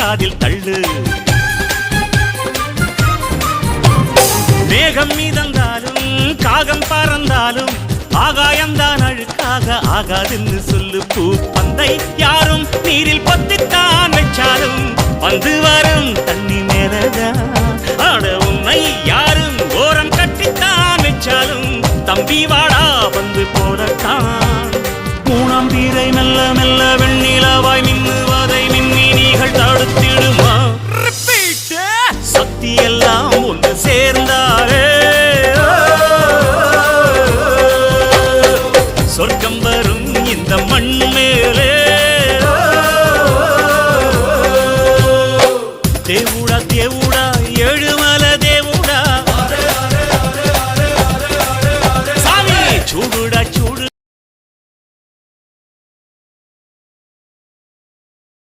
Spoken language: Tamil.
காதில் தள்ளு. மேகம் மீதந்தாலும் காகம் பறந்தாலும் ஆகாயம்தான் அழுக்காக ஆகாதுன்னு சொல்லு. பூ பந்தை யாரும் நீரில் பத்தித்தான் வச்சாலும் வந்து வரும் தண்ணி மேலதான். ஆட உன்னை யாரும் ஓரம் கட்டித்தான் வச்சாலும் தம்பி வாடா வந்து போலத்தான். மூணாம் பீரை மெல்ல மெல்ல வெண்ணிலவாய் மின்னுவதை மின்மினிகள் தடுத்திடுமா? சக்தி எல்லாம் ஒன்று சேர்ந்தாரே சொர்க்கம் வரும்.